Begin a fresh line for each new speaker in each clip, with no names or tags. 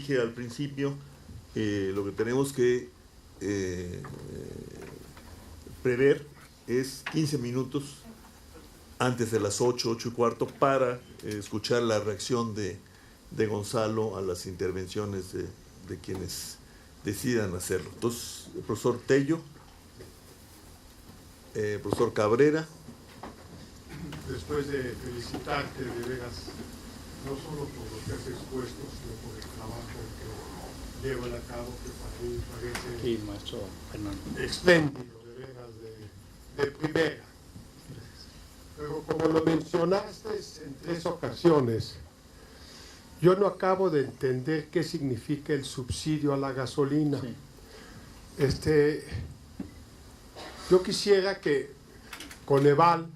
dije al principio, lo que tenemos que prever es 15 minutos antes de las 8, 8 y cuarto para escuchar la reacción de Gonzalo a las intervenciones de quienes decidan hacerlo. Entonces, el profesor Tello, profesor Cabrera.
Después de felicitarte de veras, no solo por lo que has expuesto, sino por el trabajo que llevan a cabo, que para mí parece
Sí, maestro Fernando.
espléndido, de veras, de primera. Pero como lo mencionaste en 3 ocasiones, yo no acabo de entender qué significa el subsidio a la gasolina.
Sí.
Yo quisiera que Coneval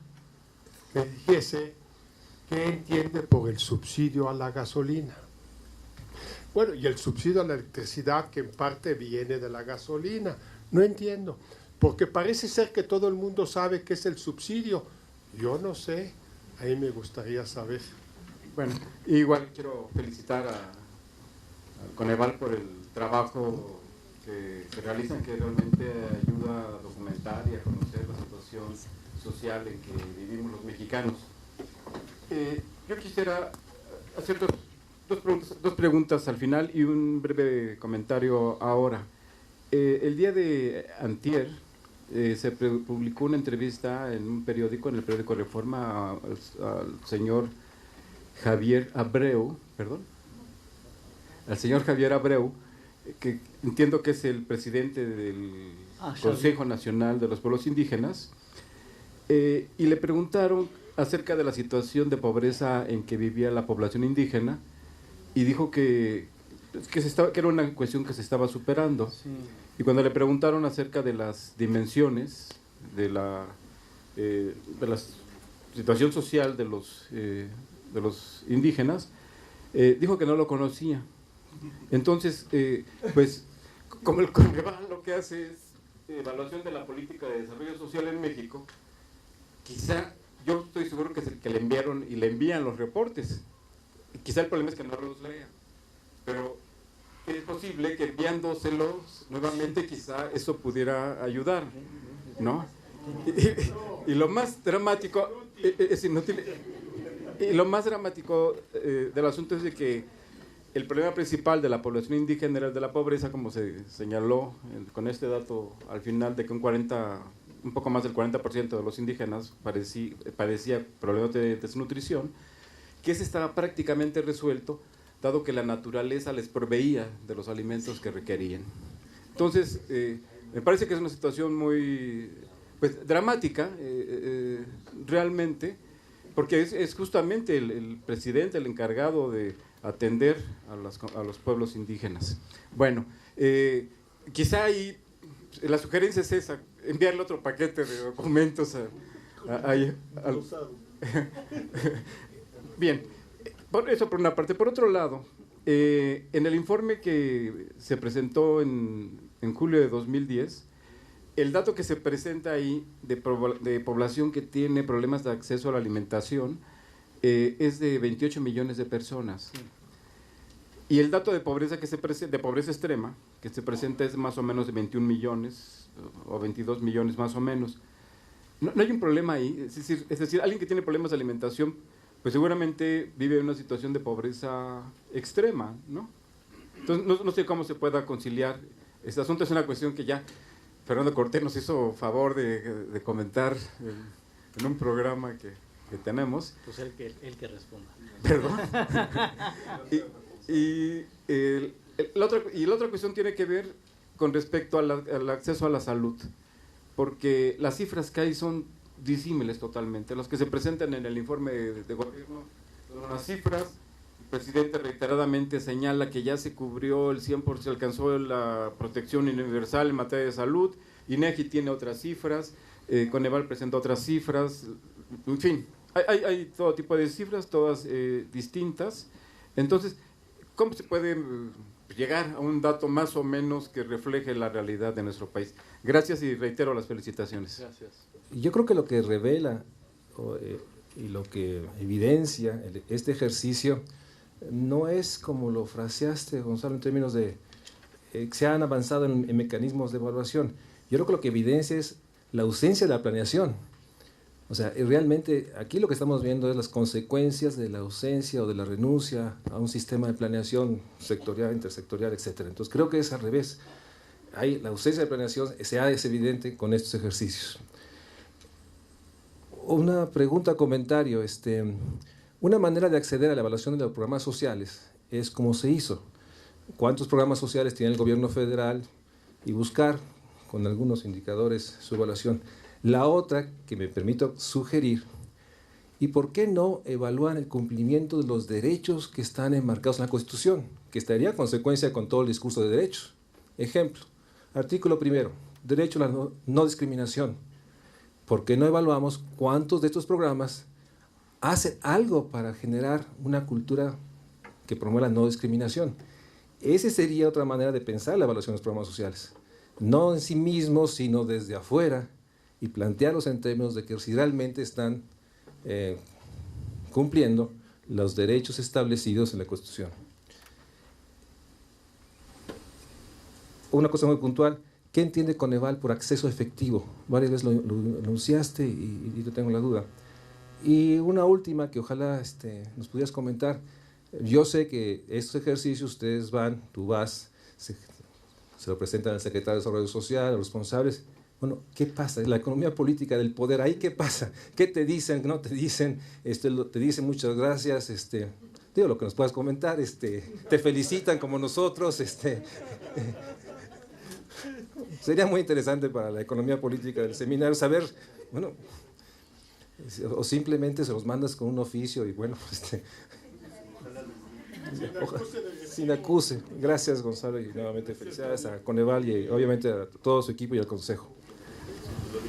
me dijese qué entiende por el subsidio a la gasolina. Bueno, y el subsidio a la electricidad, que en parte viene de la gasolina. No entiendo, porque parece ser que todo el mundo sabe qué es el subsidio. Yo no sé, ahí me gustaría saber.
Bueno, igual quiero felicitar a Coneval por el trabajo que realizan, que realmente ayuda a documentar y a conocer la situación social en que vivimos los mexicanos. Yo quisiera hacer dos preguntas al final y un breve comentario ahora. El día de antier se publicó una entrevista en un periódico, en el periódico Reforma, al señor Javier Abreu, al señor Javier Abreu, que entiendo que es el presidente del Consejo Nacional de los Pueblos Indígenas, y le preguntaron acerca de la situación de pobreza en que vivía la población indígena, y dijo que era una cuestión que se estaba superando. Sí. Y cuando le preguntaron acerca de las dimensiones de la situación social de los indígenas, dijo que no lo conocía. Entonces, pues, como el Coneval lo que hace es evaluación de la política de desarrollo social en México, quizá, yo estoy seguro que es el que le enviaron y le envían los reportes. Quizá el problema es que no los lea, pero es posible que enviándoselos nuevamente quizá eso pudiera ayudar, ¿no? Y lo más dramático es inútil. Y lo más dramático del asunto es de que el problema principal de la población indígena era el de la pobreza, como se señaló con este dato al final, de que un poco más del 40% de los indígenas padecía problemas de desnutrición, que ese estaba prácticamente resuelto, dado que la naturaleza les proveía de los alimentos que requerían. Entonces, me parece que es una situación muy dramática, realmente, porque es justamente el presidente el encargado de atender a los pueblos indígenas. Bueno, quizá ahí la sugerencia es esa, enviarle otro paquete de documentos Bien, eso por una parte. Por otro lado, en el informe que se presentó en julio de 2010, el dato que se presenta ahí de población que tiene problemas de acceso a la alimentación es de 28 millones de personas. Sí. Y el dato de pobreza de pobreza extrema que se presenta es más o menos de 21 millones o 22 millones más o menos. No hay un problema ahí, es decir, alguien que tiene problemas de alimentación pues seguramente vive en una situación de pobreza extrema, ¿no? Entonces no sé cómo se pueda conciliar. Este asunto es una cuestión que ya Fernando Cortés nos hizo favor de comentar en un programa que tenemos.
Pues el que responda.
Perdón. La otra cuestión tiene que ver con respecto al acceso a la salud, porque las cifras que hay son disímiles totalmente. Los que se presentan en el informe de gobierno son las cifras. El presidente reiteradamente señala que ya se cubrió el 100%, se alcanzó la protección universal en materia de salud. INEGI tiene otras cifras, Coneval presenta otras cifras, en fin, hay todo tipo de cifras, todas distintas. Entonces, ¿cómo se puede llegar a un dato más o menos que refleje la realidad de nuestro país? Gracias y reitero las felicitaciones.
Gracias.
Yo creo que lo que revela y lo que evidencia este ejercicio no es como lo fraseaste, Gonzalo, en términos de que se han avanzado en mecanismos de evaluación. Yo creo que lo que evidencia es la ausencia de la planeación. O sea, realmente aquí lo que estamos viendo es las consecuencias de la ausencia o de la renuncia a un sistema de planeación sectorial, intersectorial, etc. Entonces creo que es al revés. La ausencia de planeación es evidente con estos ejercicios. Una pregunta, comentario. Una manera de acceder a la evaluación de los programas sociales es cómo se hizo. ¿Cuántos programas sociales tiene el gobierno federal? Y buscar con algunos indicadores su evaluación. La otra que me permito sugerir, ¿y por qué no evaluar el cumplimiento de los derechos que están enmarcados en la Constitución? Que estaría en consecuencia con todo el discurso de derechos. Ejemplo, artículo 1, derecho a la no discriminación. ¿Por qué no evaluamos cuántos de estos programas hacen algo para generar una cultura que promueva la no discriminación? Esa sería otra manera de pensar la evaluación de los programas sociales. No en sí mismos, sino desde afuera, y plantearlos en términos de que si realmente están cumpliendo los derechos establecidos en la Constitución. Una cosa muy puntual, ¿qué entiende Coneval por acceso efectivo? Varias veces lo anunciaste y yo tengo la duda. Y una última que ojalá nos pudieras comentar. Yo sé que estos ejercicios ustedes tú vas, se lo presentan al secretario de Desarrollo Social, a los responsables. Bueno, ¿qué pasa? La economía política del poder, ¿ahí qué pasa? ¿Qué te dicen? ¿Qué no te dicen? Te dicen muchas gracias, digo lo que nos puedas comentar, te felicitan como nosotros, sería muy interesante para la economía política del seminario saber, bueno, o simplemente se los mandas con un oficio y bueno, sin acuse. Gracias, Gonzalo, y nuevamente felicidades a Coneval y obviamente a todo su equipo y al Consejo.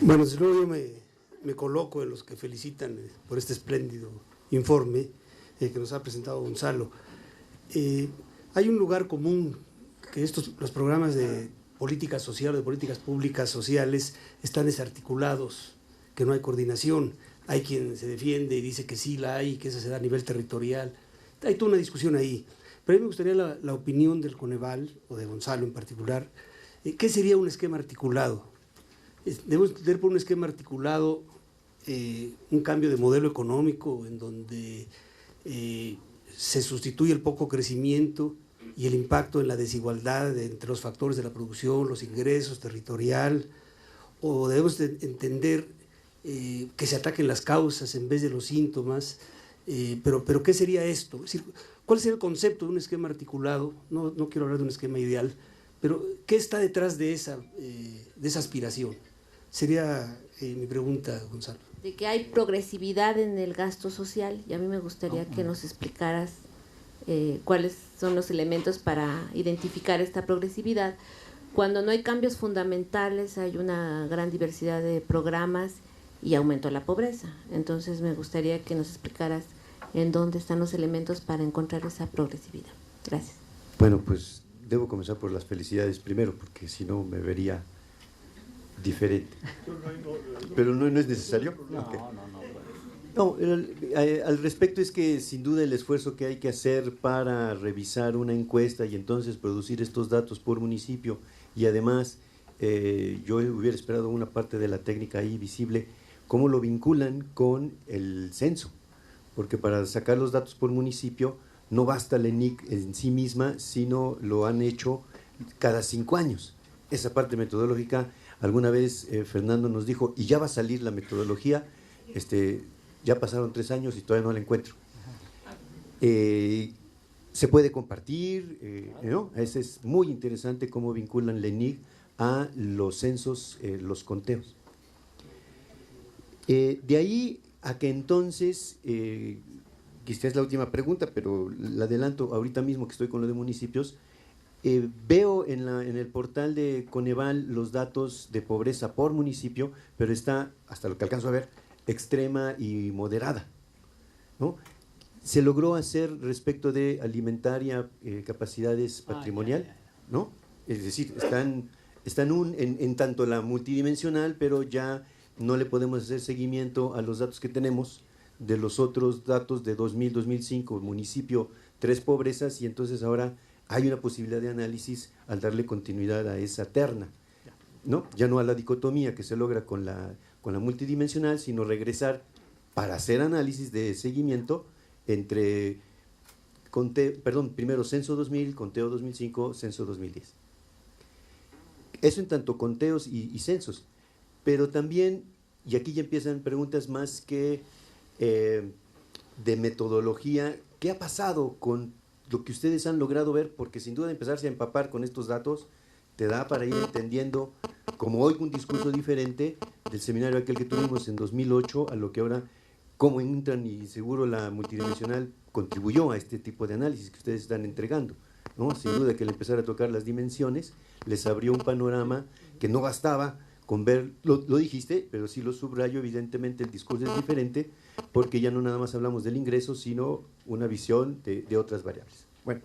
Bueno, desde luego yo me coloco en los que felicitan por este espléndido informe que nos ha presentado Gonzalo. Hay un lugar común que los programas de política social o de políticas públicas sociales están desarticulados, que no hay coordinación. Hay quien se defiende y dice que sí la hay, que esa se da a nivel territorial. Hay toda una discusión ahí. Pero a mí me gustaría la opinión del Coneval, o de Gonzalo en particular. ¿Qué sería un esquema articulado? Debemos tener por un esquema articulado un cambio de modelo económico en donde se sustituye el poco crecimiento y el impacto en la desigualdad entre los factores de la producción, los ingresos, territorial, o debemos entender que se ataquen las causas en vez de los síntomas, pero ¿qué sería esto? Es decir, ¿cuál sería el concepto de un esquema articulado? No quiero hablar de un esquema ideal, pero ¿qué está detrás de esa aspiración? Sería mi pregunta, Gonzalo.
De que hay progresividad en el gasto social, y a mí me gustaría que nos explicaras cuáles son los elementos para identificar esta progresividad. Cuando no hay cambios fundamentales, hay una gran diversidad de programas y aumento de la pobreza. Entonces me gustaría que nos explicaras en dónde están los elementos para encontrar esa progresividad. Gracias.
Bueno, pues debo comenzar por las felicidades primero, porque si no me vería diferente. Pero no es necesario. No, al respecto es que sin duda el esfuerzo que hay que hacer para revisar una encuesta y entonces producir estos datos por municipio, y además yo hubiera esperado una parte de la técnica ahí visible, cómo lo vinculan con el censo, porque para sacar los datos por municipio no basta la ENIC en sí misma, sino lo han hecho cada 5 años. Esa parte metodológica, alguna vez Fernando nos dijo, y ya va a salir la metodología, ya pasaron 3 años y todavía no la encuentro. Se puede compartir, ¿no? Ese es muy interesante cómo vinculan la ENIC a los censos, los conteos. De ahí a que entonces, quizás es la última pregunta, pero la adelanto ahorita mismo que estoy con lo de municipios, veo en el portal de Coneval los datos de pobreza por municipio, pero está, hasta lo que alcanzo a ver, extrema y moderada, ¿no? Se logró hacer respecto de alimentaria, capacidades patrimonial, ¿no? Es decir, están en tanto la multidimensional, pero ya no le podemos hacer seguimiento a los datos que tenemos de los otros datos de 2000-2005, municipio, 3 pobrezas, y entonces ahora hay una posibilidad de análisis al darle continuidad a esa terna, ¿no? Ya no a la dicotomía que se logra con la multidimensional, sino regresar para hacer análisis de seguimiento entre, primero censo 2000, conteo 2005, censo 2010. Eso en tanto conteos y censos, pero también, y aquí ya empiezan preguntas más que de metodología, ¿qué ha pasado con lo que ustedes han logrado ver? Porque sin duda empezarse a empapar con estos datos te da para ir entendiendo, como hoy un discurso diferente del seminario aquel que tuvimos en 2008 a lo que ahora, cómo entran, y seguro la multidimensional contribuyó a este tipo de análisis que ustedes están entregando, ¿no? Sin duda que al empezar a tocar las dimensiones les abrió un panorama que no bastaba con ver, lo dijiste, pero sí lo subrayo, evidentemente el discurso es diferente, porque ya no nada más hablamos del ingreso, sino una visión de otras variables. Bueno,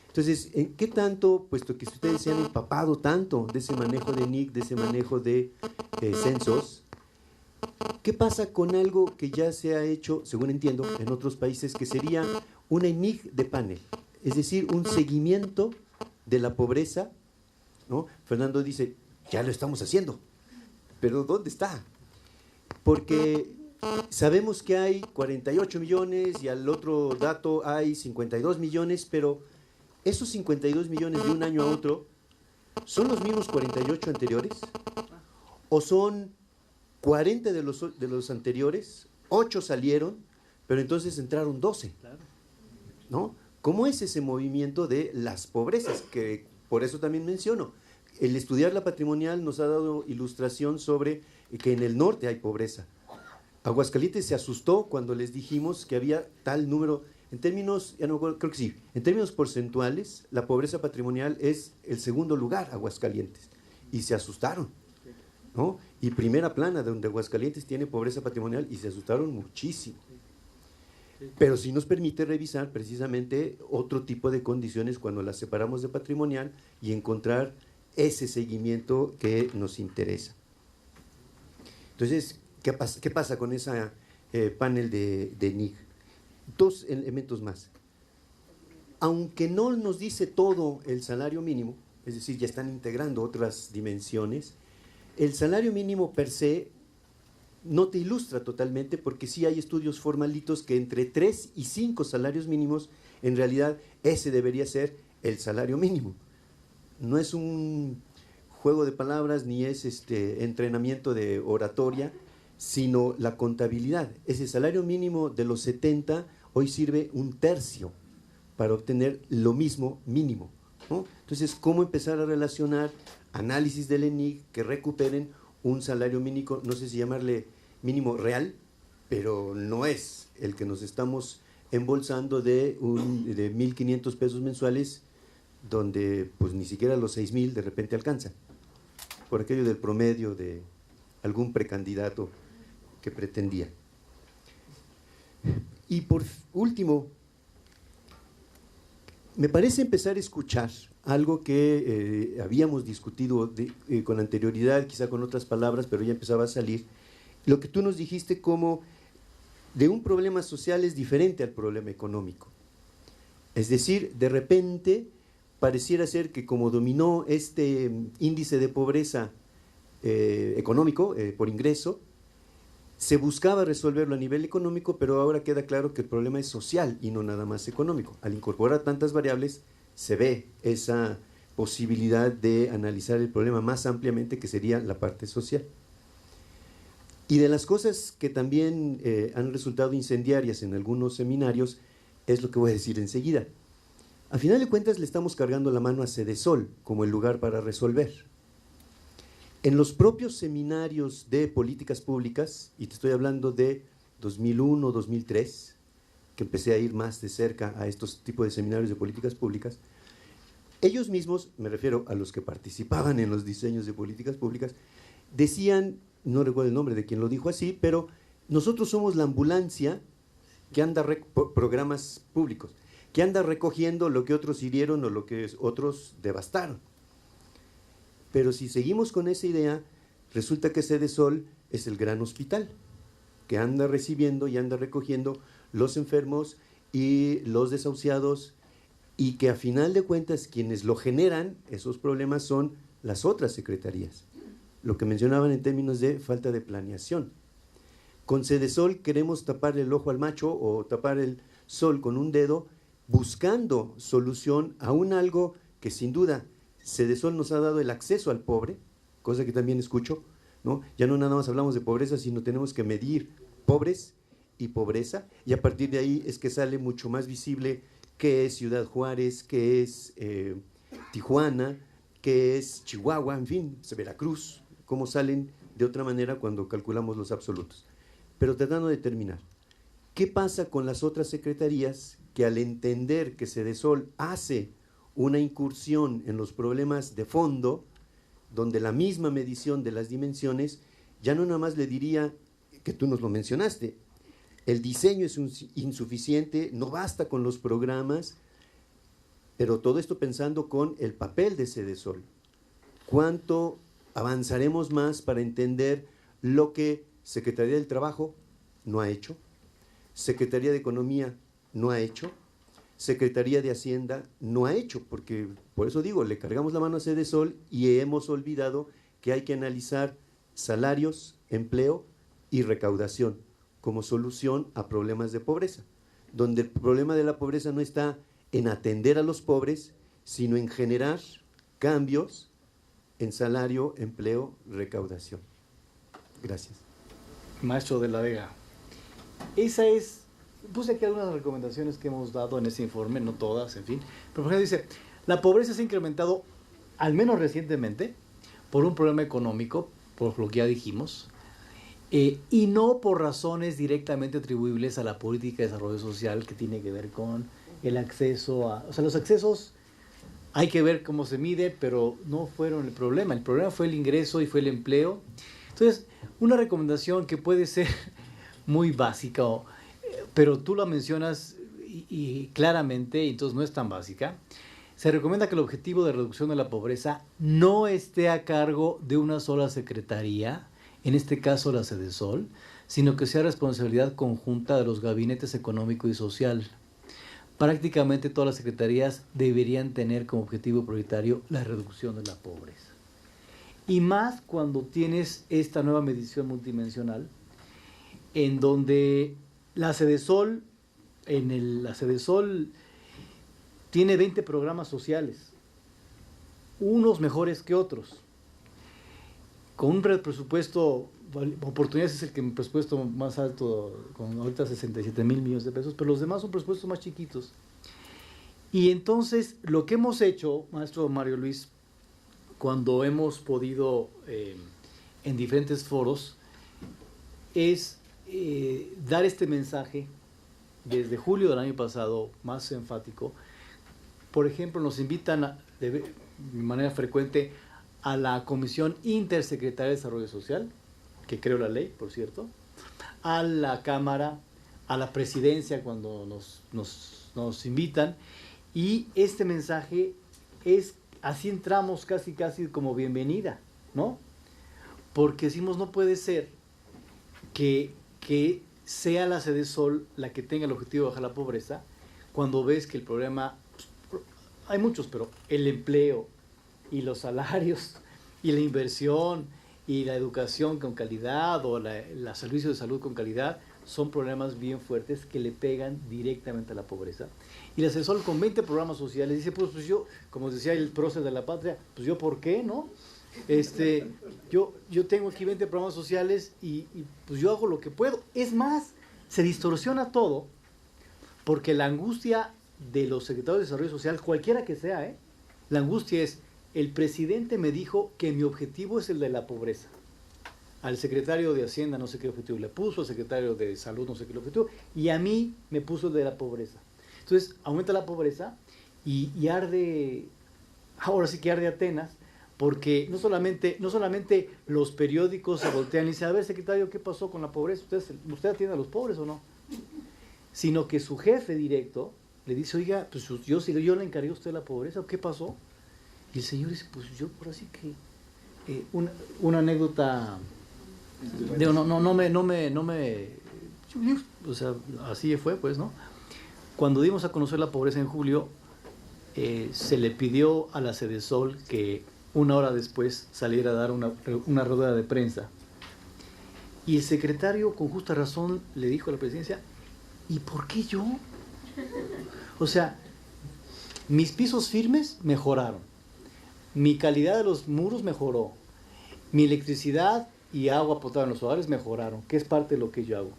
entonces, ¿en qué tanto, puesto que ustedes se han empapado tanto de ese manejo de NIC, de ese manejo de censos, qué pasa con algo que ya se ha hecho, según entiendo, en otros países, que sería una NIC de panel, es decir, un seguimiento de la pobreza, ¿no? Fernando dice, ya lo estamos haciendo, pero ¿dónde está? Porque sabemos que hay 48 millones y al otro dato hay 52 millones, pero esos 52 millones de un año a otro, ¿son los mismos 48 anteriores? ¿O son 40 de los anteriores, 8 salieron, pero entonces entraron 12? ¿No? ¿Cómo es ese movimiento de las pobrezas? Que por eso también menciono, el estudiar la patrimonial nos ha dado ilustración sobre que en el norte hay pobreza. Aguascalientes se asustó cuando les dijimos que había tal número, en términos, ya no creo que sí, en términos porcentuales, la pobreza patrimonial es el segundo lugar, Aguascalientes, y se asustaron, ¿no? Y primera plana, donde Aguascalientes tiene pobreza patrimonial, y se asustaron muchísimo. Pero sí nos permite revisar precisamente otro tipo de condiciones cuando las separamos de patrimonial y encontrar ese seguimiento que nos interesa. Entonces, ¿qué pasa con ese panel de NIC? 2 elementos más. Aunque no nos dice todo el salario mínimo, es decir, ya están integrando otras dimensiones, el salario mínimo per se no te ilustra totalmente, porque sí hay estudios formalitos que entre 3 y 5 salarios mínimos, en realidad ese debería ser el salario mínimo. No es un juego de palabras ni es entrenamiento de oratoria, sino la contabilidad. Ese salario mínimo de los 70 hoy sirve un tercio para obtener lo mismo mínimo, ¿no? Entonces, ¿cómo empezar a relacionar análisis del ENIC que recuperen un salario mínimo, no sé si llamarle mínimo real, pero no es el que nos estamos embolsando de 1,500 pesos mensuales, donde pues ni siquiera los 6,000 de repente alcanzan, por aquello del promedio de algún precandidato que pretendía. Y por último, me parece empezar a escuchar algo que habíamos discutido con anterioridad, quizá con otras palabras, pero ya empezaba a salir, lo que tú nos dijiste como de un problema social es diferente al problema económico. Es decir, de repente pareciera ser que como dominó este índice de pobreza económico por ingreso, se buscaba resolverlo a nivel económico, pero ahora queda claro que el problema es social y no nada más económico. Al incorporar tantas variables, se ve esa posibilidad de analizar el problema más ampliamente, que sería la parte social. Y de las cosas que también han resultado incendiarias en algunos seminarios, es lo que voy a decir enseguida. A final de cuentas le estamos cargando la mano a Cedesol como el lugar para resolver. En los propios seminarios de políticas públicas, y te estoy hablando de 2001, 2003, que empecé a ir más de cerca a estos tipos de seminarios de políticas públicas, ellos mismos, me refiero a los que participaban en los diseños de políticas públicas, decían, no recuerdo el nombre de quien lo dijo así, pero nosotros somos la ambulancia que anda, programas públicos, que anda recogiendo lo que otros hirieron o lo que otros devastaron. Pero si seguimos con esa idea, resulta que Cedesol es el gran hospital, que anda recibiendo y anda recogiendo los enfermos y los desahuciados, y que a final de cuentas quienes lo generan, esos problemas, son las otras secretarías. Lo que mencionaban en términos de falta de planeación. Con Sedesol queremos tapar el ojo al macho o tapar el sol con un dedo, buscando solución a un algo que sin duda Sedesol nos ha dado el acceso al pobre, cosa que también escucho, ¿no? Ya no nada más hablamos de pobreza, sino tenemos que medir pobres y pobreza, y a partir de ahí es que sale mucho más visible qué es Ciudad Juárez, qué es Tijuana, qué es Chihuahua, en fin, Veracruz, cómo salen de otra manera cuando calculamos los absolutos. Pero tratando de terminar, ¿qué pasa con las otras secretarías que al entender que Sedesol hace una incursión en los problemas de fondo, donde la misma medición de las dimensiones, ya no nada más le diría, que tú nos lo mencionaste, el diseño es insuficiente, no basta con los programas, pero todo esto pensando con el papel de Sedesol? ¿Cuánto avanzaremos más para entender lo que Secretaría del Trabajo no ha hecho, Secretaría de Economía no ha hecho, Secretaría de Hacienda no ha hecho? Porque, por eso digo, le cargamos la mano a Sedesol y hemos olvidado que hay que analizar salarios, empleo y recaudación como solución a problemas de pobreza, donde el problema de la pobreza no está en atender a los pobres, sino en generar cambios en salario, empleo, recaudación. Gracias.
Maestro de la Vega, esa es, puse aquí algunas recomendaciones que hemos dado en ese informe, no todas, en fin, pero por ejemplo dice, la pobreza se ha incrementado, al menos recientemente, por un problema económico, por lo que ya dijimos, y no por razones directamente atribuibles a la política de desarrollo social que tiene que ver con el acceso a, o sea, los accesos hay que ver cómo se mide, pero no fueron el problema fue el ingreso y fue el empleo. Entonces, una recomendación que puede ser muy básica, pero tú la mencionas y claramente, y entonces no es tan básica, se recomienda que el objetivo de reducción de la pobreza no esté a cargo de una sola secretaría, en este caso la Sedesol, sino que sea responsabilidad conjunta de los gabinetes económico y social. Prácticamente todas las secretarías deberían tener como objetivo prioritario la reducción de la pobreza. Y más cuando tienes esta nueva medición multidimensional, en donde la Sedesol tiene 20 programas sociales, unos mejores que otros, con un presupuesto, Oportunidades es el que el presupuesto más alto, con ahorita 67,000 millones de pesos, pero los demás son presupuestos más chiquitos. Y entonces lo que hemos hecho, maestro Mario Luis, cuando hemos podido en diferentes foros, es dar este mensaje desde julio del año pasado, más enfático. Por ejemplo, nos invitan de manera frecuente a la Comisión Intersecretaria de Desarrollo Social, que creó la ley, por cierto, a la Cámara, a la Presidencia cuando nos invitan, y este mensaje es, así entramos casi como bienvenida, ¿no? Porque decimos, no puede ser que sea la Sedesol la que tenga el objetivo de bajar la pobreza, cuando ves que el problema, hay muchos, pero el empleo y los salarios y la inversión y la educación con calidad o los servicios de salud con calidad son problemas bien fuertes que le pegan directamente a la pobreza. Y la Sedesol con 20 programas sociales dice, pues yo, como decía el prócer de la patria, pues yo, ¿por qué, no? Yo tengo aquí 20 programas sociales y pues yo hago lo que puedo. Es más, se distorsiona todo porque la angustia de los secretarios de Desarrollo Social, cualquiera que sea, la angustia es, el presidente me dijo que mi objetivo es el de la pobreza. Al secretario de Hacienda no sé qué objetivo le puso, al secretario de Salud no sé qué objetivo, y a mí me puso el de la pobreza. Entonces, aumenta la pobreza y arde, ahora sí que arde Atenas, porque no solamente los periódicos se voltean y dicen, a ver, secretario, ¿qué pasó con la pobreza? ¿Usted atiende a los pobres o no? Sino que su jefe directo le dice, oiga, pues yo le encargué a usted la pobreza, ¿qué pasó? Y el señor dice, pues yo por así que una anécdota, digo, no me O sea, así fue, pues, ¿no? Cuando dimos a conocer la pobreza en julio, se le pidió a la Sedesol que una hora después saliera a dar una rueda de prensa. Y el secretario, con justa razón, le dijo a la presidencia, ¿y por qué yo? O sea, mis pisos firmes mejoraron, mi calidad de los muros mejoró, mi electricidad y agua potable en los hogares mejoraron, que es parte de lo que yo hago.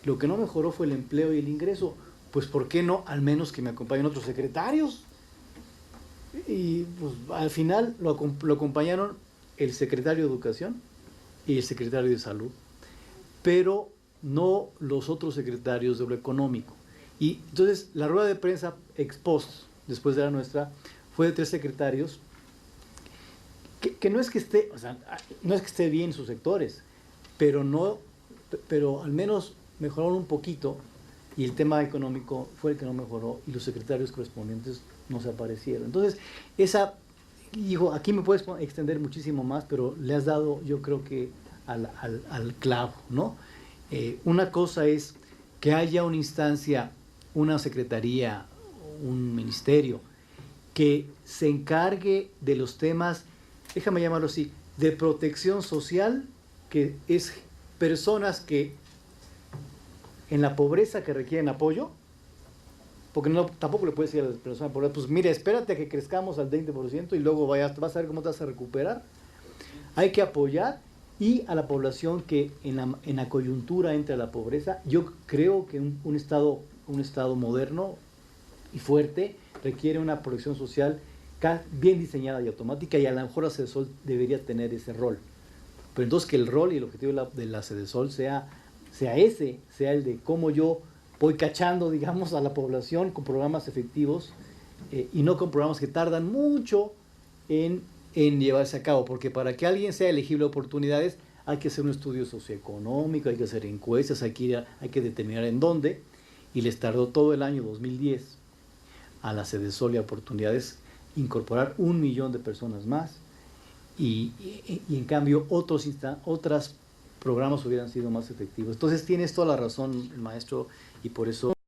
Lo que no mejoró fue el empleo y el ingreso. Pues ¿por qué no? Al menos que me acompañen otros secretarios. Y pues, al final lo acompañaron el secretario de Educación y el secretario de Salud, pero no los otros secretarios de lo económico. Y entonces la rueda de prensa ex post, después de la nuestra, fue de 3 secretarios que no es que esté, o sea, no es que esté bien en sus sectores, pero al menos mejoraron un poquito, y el tema económico fue el que no mejoró, y los secretarios correspondientes no se aparecieron. Entonces, aquí me puedes extender muchísimo más, pero le has dado, yo creo que al clavo, ¿no? Una cosa es que haya una instancia, una secretaría, un ministerio, que se encargue de los temas, déjame llamarlo así, de protección social, que es personas que en la pobreza que requieren apoyo, porque tampoco le puedes decir a las personas pobres, pues mira, espérate a que crezcamos al 20% y luego vas a ver cómo te vas a recuperar. Hay que apoyar, y a la población que en la coyuntura entra la pobreza. Yo creo que un estado moderno y fuerte requiere una protección social bien diseñada y automática, y a lo mejor la Sedesol debería tener ese rol. Pero entonces que el rol y el objetivo de la Sedesol sea el de cómo yo voy cachando, digamos, a la población con programas efectivos, y no con programas que tardan mucho en llevarse a cabo, porque para que alguien sea elegible a oportunidades hay que hacer un estudio socioeconómico, hay que hacer encuestas, hay que determinar en dónde, y les tardó todo el año 2010 a la Sedesol y a oportunidades incorporar 1 millón de personas más, y en cambio otros programas hubieran sido más efectivos. Entonces tienes toda la razón, maestro, y por eso